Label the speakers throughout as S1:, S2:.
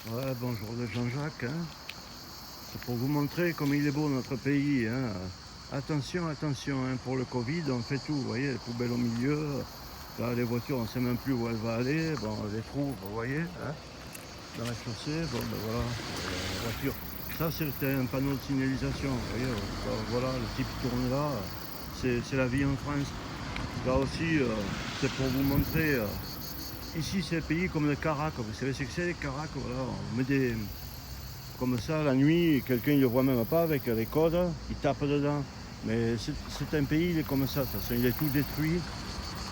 S1: Ouais, bonjour de Jean-Jacques, hein. C'est pour vous montrer comme il est beau notre pays, hein. Attention, attention, hein, pour le Covid, on fait tout, vous voyez, les poubelles au milieu. Là, les voitures, on ne sait même plus où elles vont aller. Bon, les trous, vous voyez, hein, dans la chaussée. Bon, ben voilà, la voiture. Ça, c'était un panneau de signalisation, vous voyez. Bon, voilà, le type tourne là. C'est la vie en France. Là aussi, c'est pour vous montrer. Ici, c'est un pays comme le Carac. Vous savez ce que c'est, les Carac? Voilà, on met des comme ça la nuit, quelqu'un ne le voit même pas avec les codes, il tape dedans. Mais c'est un pays, il est comme ça, de toute façon, il est tout détruit.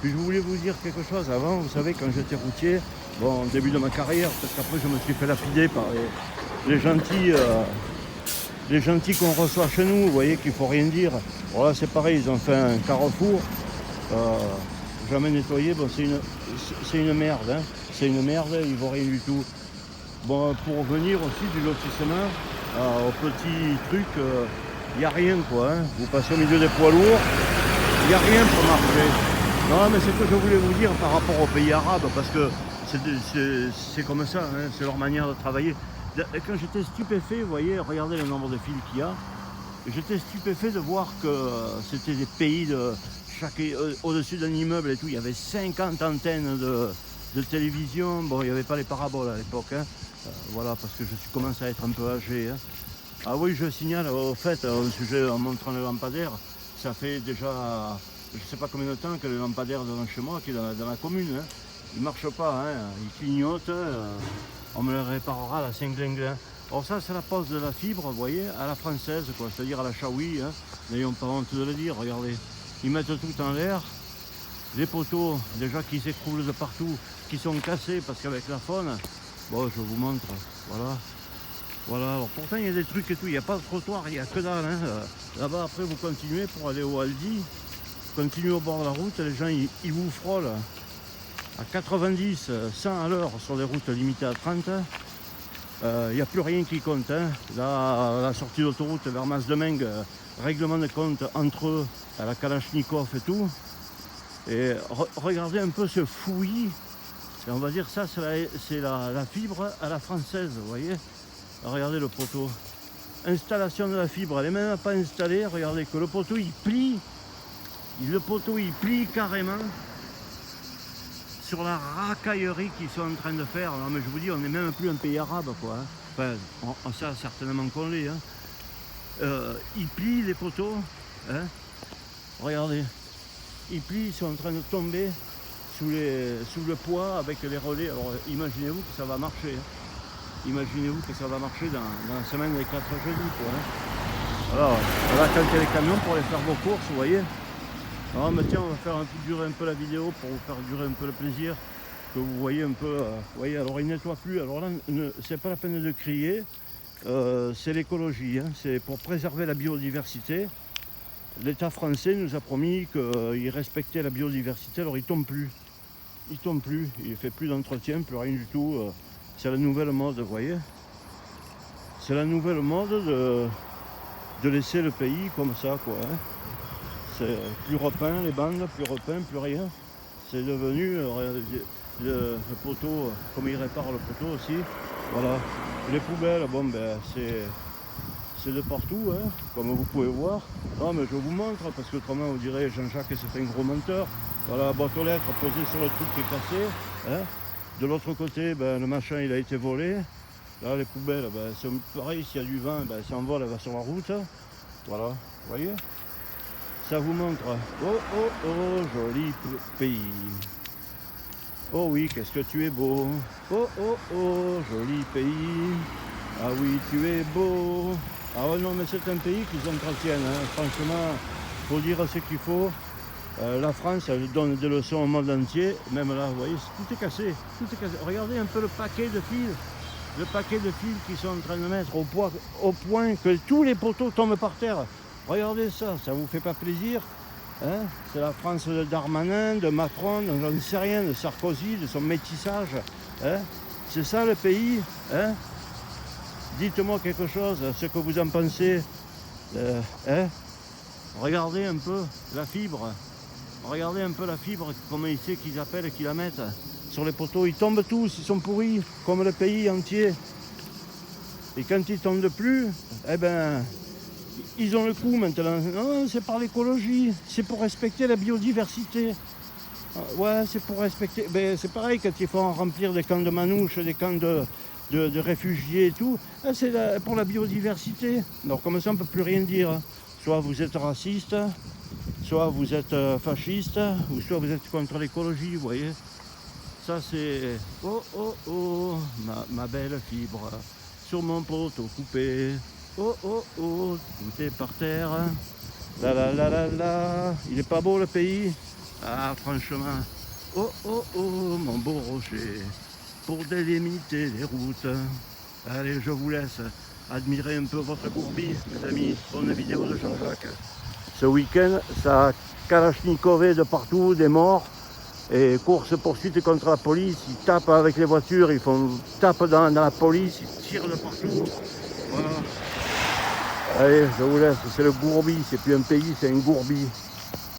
S1: Puis je voulais vous dire quelque chose avant, vous savez, quand j'étais routier, bon, au début de ma carrière, parce qu'après je me suis fait lapider par les gentils qu'on reçoit chez nous, vous voyez, qu'il faut rien dire. Voilà, c'est pareil, ils ont fait un carrefour, euh, jamais nettoyé, bon, c'est une merde, hein. C'est une merde, il ne vaut rien du tout. Bon, pour venir aussi du lotissement au petit truc, il n'y a rien quoi, hein. Vous passez au milieu des poids lourds, il n'y a rien pour marcher. Non, mais c'est ce que je voulais vous dire par rapport aux pays arabes, parce que c'est comme ça, hein, c'est leur manière de travailler. Quand j'étais stupéfait, vous voyez, regardez le nombre de fils qu'il y a, j'étais stupéfait de voir que c'était des pays au-dessus d'un immeuble et tout, il y avait 50 antennes de télévision. Bon, il n'y avait pas les paraboles à l'époque, hein. Voilà, parce que je suis commencé à être un peu âgé, hein. Ah oui, je signale au fait, un sujet en montrant les lampadaires, ça fait déjà, je ne sais pas combien de temps que les lampadaires devant chez moi, qui est dans la commune, hein, ils ne marchent pas, hein, ils clignotent, on me les réparera à la Saint-Glinglin. Alors ça, c'est la pose de la fibre, vous voyez, à la française, quoi, c'est-à-dire à la Chaoui, hein, n'ayons pas honte de le dire, regardez, ils mettent tout en l'air, les poteaux, déjà qui s'écroulent de partout, qui sont cassés, parce qu'avec la faune, bon, je vous montre, voilà. Voilà, alors pourtant il y a des trucs et tout, il n'y a pas de trottoir, il n'y a que dalle, hein. Là-bas, après, vous continuez pour aller au Aldi, continuez au bord de la route, les gens, ils vous frôlent à 90, 100 à l'heure sur des routes limitées à 30. Il n'y a plus rien qui compte, hein. Là, la sortie d'autoroute vers Masdemengue, règlement de compte entre eux, à la Kalachnikov et tout. Et regardez un peu ce fouillis. Et on va dire ça, c'est la fibre à la française, vous voyez. Regardez le poteau. Installation de la fibre, elle n'est même pas installée. Regardez que le poteau il plie. Le poteau il plie carrément sur la racaillerie qu'ils sont en train de faire. Non mais je vous dis, on n'est même plus un pays arabe quoi, hein. Enfin, on sait certainement qu'on l'est, hein. Ils plient les poteaux, hein. Regardez, ils plient, ils sont en train de tomber sous le poids avec les relais. Alors imaginez-vous que ça va marcher, hein. Imaginez-vous que ça va marcher dans la semaine des 4 jeudis, quoi, hein. Alors, on va attendre les camions pour aller faire vos courses, vous voyez. Alors, mais tiens, on va faire durer un peu la vidéo pour vous faire durer un peu le plaisir. Que vous voyez un peu, vous voyez, alors il ne nettoie plus. Alors là, c'est pas la peine de crier, c'est l'écologie, hein. C'est pour préserver la biodiversité. L'État français nous a promis qu'il respectait la biodiversité, alors il tombe plus. Il tombe plus, il ne fait plus d'entretien, plus rien du tout. C'est la nouvelle mode, vous voyez. C'est la nouvelle mode de laisser le pays comme ça, quoi, hein. C'est plus repeint les bandes, plus repeint, plus rien. C'est devenu le poteau, comme il répare le poteau aussi. Voilà. Les poubelles, bon ben c'est de partout, hein, comme vous pouvez voir. Non mais je vous montre, parce qu'autrement vous direz Jean-Jacques c'est un gros menteur. Voilà la boîte aux lettres posée sur le truc qui est cassé, hein. De l'autre côté, ben, le machin il a été volé. Là les poubelles, ben, c'est pareil, s'il y a du vent, ben, ça envole, elle va sur la route. Voilà, vous voyez. Ça vous montre. Oh oh oh, joli pays. Oh oui, qu'est-ce que tu es beau. Oh oh oh, joli pays. Ah oui, tu es beau. Ah ouais, non, mais c'est un pays qu'ils entretiennent, hein. Franchement, faut dire ce qu'il faut. La France, elle donne des leçons au monde entier. Même là, vous voyez, tout est cassé. Tout est cassé. Regardez un peu le paquet de fils. Le paquet de fils qu'ils sont en train de mettre au point que tous les poteaux tombent par terre. Regardez ça, ça vous fait pas plaisir, hein? C'est la France de Darmanin, de Macron, j'en ne sais rien, de Sarkozy, de son métissage, hein? C'est ça le pays, hein? Dites-moi quelque chose, ce que vous en pensez, hein? Regardez un peu la fibre, regardez un peu la fibre, comment il sait qu'ils appellent et qu'ils la mettent sur les poteaux. Ils tombent tous, ils sont pourris, comme le pays entier. Et quand ils tondent plus, eh ben, ils ont le coup maintenant. Non, c'est par l'écologie, c'est pour respecter la biodiversité. Ouais, c'est pour respecter. Ben, c'est pareil quand il faut en remplir des camps de manouches, des camps de réfugiés et tout. C'est pour la biodiversité. Alors comme ça, on ne peut plus rien dire. Soit vous êtes raciste, soit vous êtes fasciste, ou soit vous êtes contre l'écologie, vous voyez. Ça c'est... Oh, oh, oh, ma belle fibre, sur mon poteau coupé. Oh, oh, oh, tout est par terre. La la la la la. Il est pas beau le pays? Ah, franchement. Oh, oh, oh, mon beau rocher, pour délimiter les routes. Allez, je vous laisse admirer un peu votre courbie, mes amis. Bonne vidéo de Jean-Jacques. Ce week-end, ça a kalachnikové de partout, des morts. Et course-poursuite contre la police. Ils tapent avec les voitures, tapent dans la police, ils tirent de partout. Voilà. Allez, je vous laisse. C'est le gourbi. C'est plus un pays, c'est une gourbie.